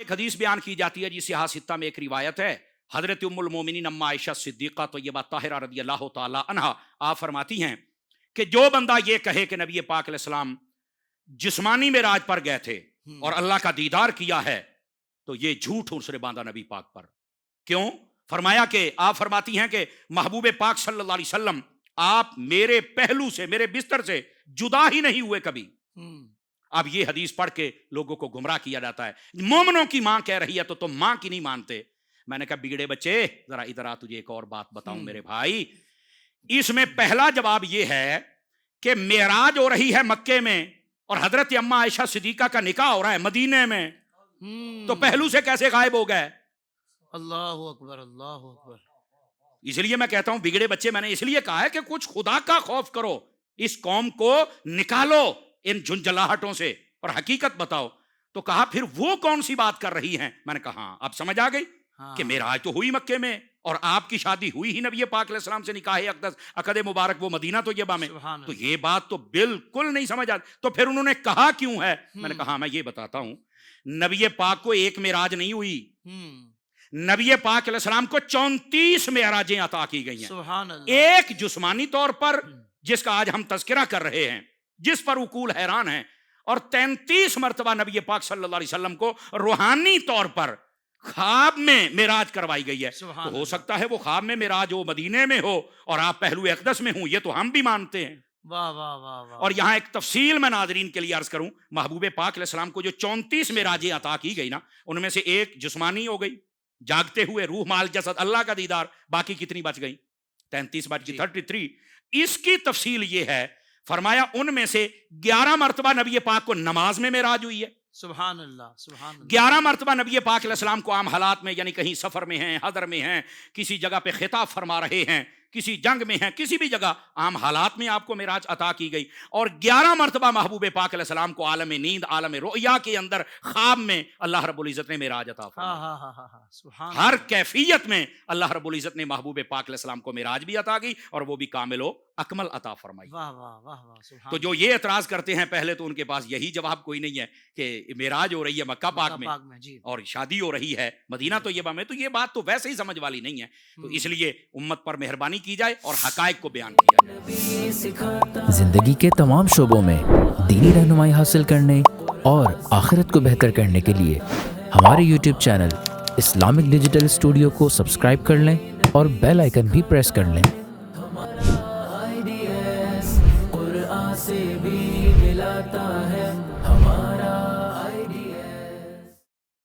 ایک حدیث بیان کی جاتی ہے جس یہاں ستہ میں ایک روایت ہے، حضرت ام المومنین اما عائشہ صدیقہ طیبہ طاہرہ رضی اللہ تعالی عنہا آپ فرماتی ہیں کہ جو بندہ یہ کہے کہ نبی پاک علیہ السلام جسمانی معراج پر گئے تھے اور اللہ کا دیدار کیا ہے تو یہ جھوٹ حسن باندھا نبی پاک پر۔ کیوں؟ فرمایا کہ آپ فرماتی ہیں کہ محبوب پاک صلی اللہ علیہ وسلم آپ میرے پہلو سے، میرے بستر سے جدا ہی نہیں ہوئے کبھی۔ اب یہ حدیث پڑھ کے لوگوں کو گمراہ کیا جاتا ہے، مومنوں کی ماں کہہ رہی ہے تو تم ماں کی نہیں مانتے۔ میں نے کہا بگڑے بچے ذرا ادھر آ، تجھے ایک اور بات بتاؤں میرے بھائی۔ اس میں پہلا جواب یہ ہے کہ معراج ہو رہی ہے مکے میں اور حضرت اما عائشہ صدیقہ کا نکاح ہو رہا ہے مدینے میں، تو پہلو سے کیسے غائب ہو گئے؟ اللہ اکبر، اللہ اکبر۔ اس لیے میں کہتا ہوں بگڑے بچے، میں نے اس لیے کہا ہے کہ کچھ خدا کا خوف کرو، اس قوم کو نکالو ان جھنجھلاہٹوں سے اور حقیقت بتاؤ۔ تو کہا پھر وہ کون سی بات کر رہی ہیں؟ میں نے کہا ہاں اب سمجھ آ گئی کہ معراج تو ہوئی مکے میں اور آپ کی شادی ہوئی ہی نبی پاک علیہ السلام سے، نکاح اقدس عقد مبارک وہ مدینہ طیبہ میں، تو یہ بات تو بالکل نہیں سمجھ آتی۔ تو پھر انہوں نے کہا کیوں ہے؟ میں نے کہا میں یہ بتاتا ہوں، نبی پاک کو ایک معراج نہیں ہوئی، نبی پاک علیہ السلام کو 34 معراجیں عطا کی گئی ہیں۔ سبحان اللہ۔ ایک جسمانی طور پر جس کا آج ہم تذکرہ کر رہے ہیں، جس پر عقول حیران ہیں، اور 33 مرتبہ نبی پاک صلی اللہ علیہ وسلم کو روحانی طور پر خواب میں معراج کروائی گئی ہے۔ تو ہو سکتا ہے وہ خواب میں معراج ہو، مدینے میں ہو، اور آپ پہلو اقدس میں ہوں، یہ تو ہم بھی مانتے ہیں۔ واہ واہ واہ واہ۔ اور یہاں ایک تفصیل میں ناظرین کے لیے عرض کروں، محبوب پاک علیہ السلام کو جو 34 معراجیں عطا کی گئی نا، ان میں سے ایک جسمانی ہو گئی، جاگتے ہوئے روح مال جسد اللہ کا دیدار، باقی کتنی بچ گئی؟ 33 بچ گئی، 33۔ اس کی تفصیل یہ ہے، فرمایا ان میں سے 11 مرتبہ نبی پاک کو نماز میں معراج ہوئی ہے۔ سبحان اللہ، سبحان اللہ۔ 11 مرتبہ نبی پاک علیہ السلام کو عام حالات میں، یعنی کہیں سفر میں ہیں، حضر میں ہیں، کسی جگہ پہ خطاب فرما رہے ہیں، کسی جنگ میں ہیں، کسی بھی جگہ عام حالات میں آپ کو معراج عطا کی گئی، اور 11 مرتبہ محبوب پاک علیہ السلام کو عالم نیند، عالم رؤیا کے اندر خواب میں اللہ رب العزت نے معراج عطا فرمایا۔ ہر کیفیت میں اللہ رب العزت نے محبوب پاک علیہ السلام کو معراج بھی عطا کی اور وہ بھی کامل و اکمل عطا فرمائی۔ واہ واہ واہ واہ، سبحان۔ تو جو یہ اعتراض کرتے ہیں پہلے تو ان کے پاس یہی جواب کوئی نہیں ہے کہ معراج ہو رہی ہے مکہ پاک میں اور شادی ہو رہی ہے مدینہ طیبہ میں، تو یہ بات تو ویسے ہی سمجھ والی نہیں ہے۔ تو اس لیے امت پر مہربانی کی جائے اور حقائق کو بیان کیا جائے۔ زندگی کے تمام شعبوں میں دینی رہنمائی حاصل کرنے اور آخرت کو بہتر کرنے کے لیے ہمارے YouTube channel Islamic digital studio کو سبسکرائب کر لیں اور بیل آئیکن بھی پریس کر لیں۔